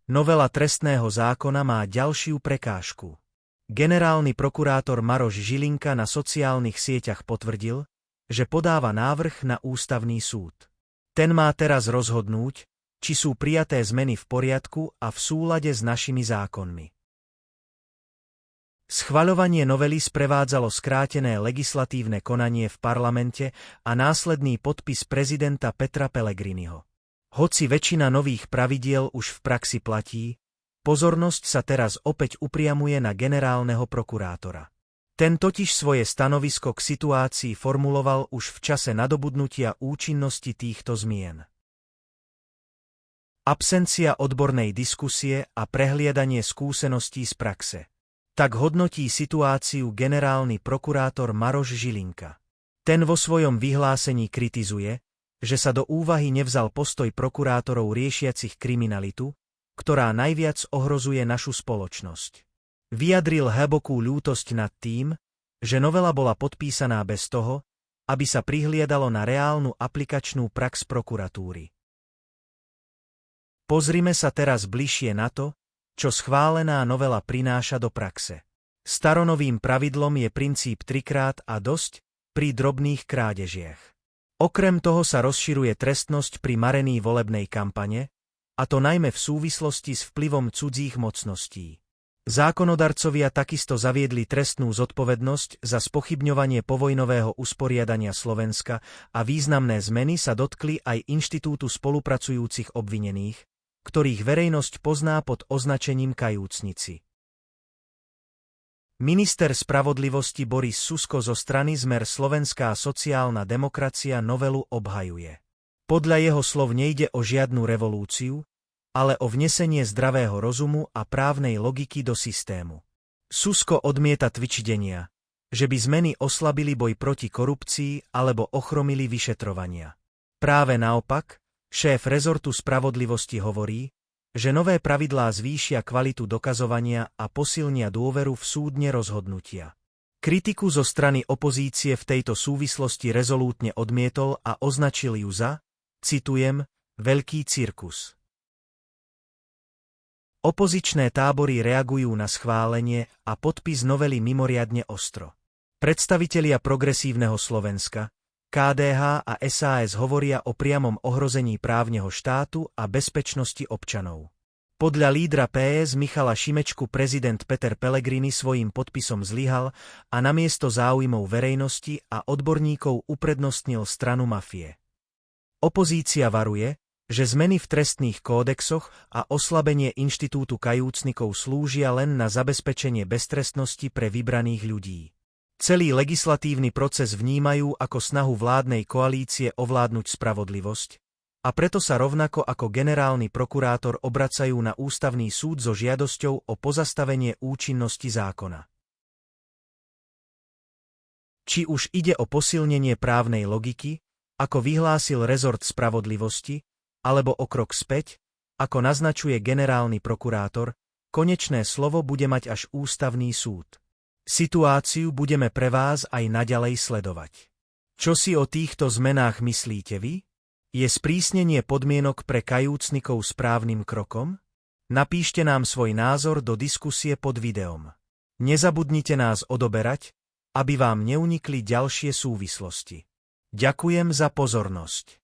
Novela trestného zákona má ďalšiu prekážku. Generálny prokurátor Maroš Žilinka na sociálnych sieťach potvrdil, že podáva návrh na ústavný súd. Ten má teraz rozhodnúť, či sú prijaté zmeny v poriadku a v súlade s našimi zákonmi. Schvaľovanie novely sprevádzalo skrátené legislatívne konanie v parlamente a následný podpis prezidenta Petra Pellegriniho. Hoci väčšina nových pravidiel už v praxi platí, pozornosť sa teraz opäť upriamuje na generálneho prokurátora. Ten totiž svoje stanovisko k situácii formuloval už v čase nadobudnutia účinnosti týchto zmien. Absencia odbornej diskusie a prehliadanie skúseností z praxe. Tak hodnotí situáciu generálny prokurátor Maroš Žilinka. Ten vo svojom vyhlásení kritizuje, že sa do úvahy nevzal postoj prokurátorov riešiacich kriminalitu, ktorá najviac ohrozuje našu spoločnosť. Vyjadril hlbokú ľútosť nad tým, že novela bola podpísaná bez toho, aby sa prihliadalo na reálnu aplikačnú prax prokuratúry. Pozrime sa teraz bližšie na to, čo schválená novela prináša do praxe. Staronovým pravidlom je princíp 3x a dosť pri drobných krádežiach. Okrem toho sa rozširuje trestnosť pri marení volebnej kampane, a to najmä v súvislosti s vplyvom cudzích mocností. Zákonodarcovia takisto zaviedli trestnú zodpovednosť za spochybňovanie povojnového usporiadania Slovenska a významné zmeny sa dotkli aj inštitútu spolupracujúcich obvinených, ktorých verejnosť pozná pod označením kajúcnici. Minister spravodlivosti Boris Susko zo strany Smer Slovenská sociálna demokracia novelu obhajuje. Podľa jeho slov nejde o žiadnu revolúciu, ale o vnesenie zdravého rozumu a právnej logiky do systému. Susko odmieta tvičidenia, že by zmeny oslabili boj proti korupcii alebo ochromili vyšetrovania. Práve naopak, šéf rezortu spravodlivosti hovorí, že nové pravidlá zvýšia kvalitu dokazovania a posilnia dôveru v súdne rozhodnutia. Kritiku zo strany opozície v tejto súvislosti rezolútne odmietol a označil ju za, citujem, veľký cirkus. Opozičné tábory reagujú na schválenie a podpis novely mimoriadne ostro. Predstavitelia Progresívneho Slovenska, KDH a SAS hovoria o priamom ohrození právneho štátu a bezpečnosti občanov. Podľa lídra PS Michala Šimečku prezident Peter Pellegrini svojím podpisom zlyhal a namiesto záujmov verejnosti a odborníkov uprednostnil stranu mafie. Opozícia varuje, že zmeny v trestných kódexoch a oslabenie inštitútu kajúcnikov slúžia len na zabezpečenie beztrestnosti pre vybraných ľudí. Celý legislatívny proces vnímajú ako snahu vládnej koalície ovládnuť spravodlivosť, a preto sa rovnako ako generálny prokurátor obracajú na ústavný súd so žiadosťou o pozastavenie účinnosti zákona. Či už ide o posilnenie právnej logiky, ako vyhlásil rezort spravodlivosti, alebo o krok späť, ako naznačuje generálny prokurátor, konečné slovo bude mať až ústavný súd. Situáciu budeme pre vás aj naďalej sledovať. Čo si o týchto zmenách myslíte vy? Je sprísnenie podmienok pre kajúcnikov správnym krokom? Napíšte nám svoj názor do diskusie pod videom. Nezabudnite nás odoberať, aby vám neunikli ďalšie súvislosti. Ďakujem za pozornosť.